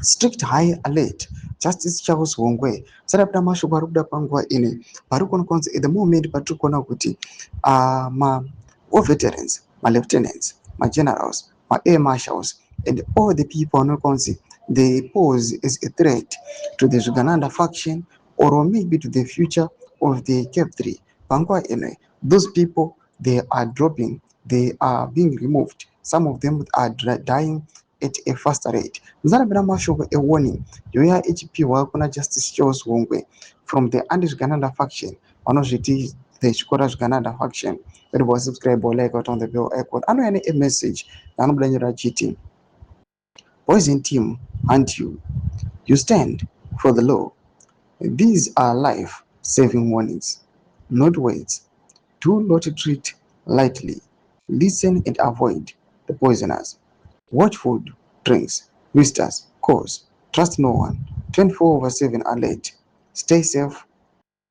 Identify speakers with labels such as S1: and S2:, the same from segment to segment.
S1: strict high alert. Justice Charles Wongwe sarapita mashoko ari kuda panguva ine pari kunokonzi at the moment patiri kuona kuti veterans, lieutenants, generals, air marshals, and all the people anokonzi they pose as a threat to the Zvigananda faction or maybe to the future of the Cape 3 panguva ine. Those people, they are dropping, they are being removed. Some of them are dying at a faster rate. Nzarabira mashoko a warning yoya ichipiwa kuna Justice Charles Wongwe from the anti-Zvigananda faction vanozviti the chikora Zvigananda faction. That was subscribe or like on the bell icon. Anoyane a message anoblanyira chiti poison team hunt you. You stand for the law. These are life-saving warnings, not words. Do not treat lightly. Listen and avoid the poisoners. Watch food, drinks, visitors, calls. Trust no one. 24/7 alert. Stay safe,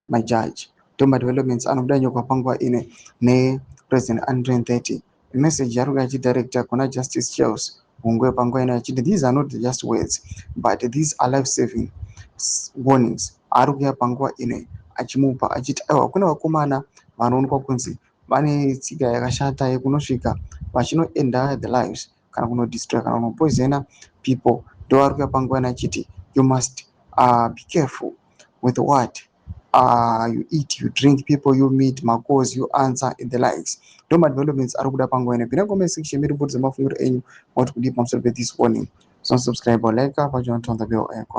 S1: my judge. Toma developments anobdanyo kwa pangwa ine ne President 130. Message yaruga director kuna Justice Charles Wongwe pangwa ine achiti these are not just words, but these are life-saving warnings. Aruga pangwa ine achimupa achiti awa kuna vakomana vanoonekwa kunzi vane tsika yakashata yekunosvika vachinoenda the lives kana kunodestroy kana kunopoisona people. Ndo ari kuuya panguva ine achiti you must be careful with what you eat, you drink, people you meet, calls you answer, and the likes. Ndo developments ari kuda panguva ine. Pinda comment section miripoti dzemafungiro enyu moti kudii pamusoro pe this warning. So subscribe or like, but you want to turn the bell icon.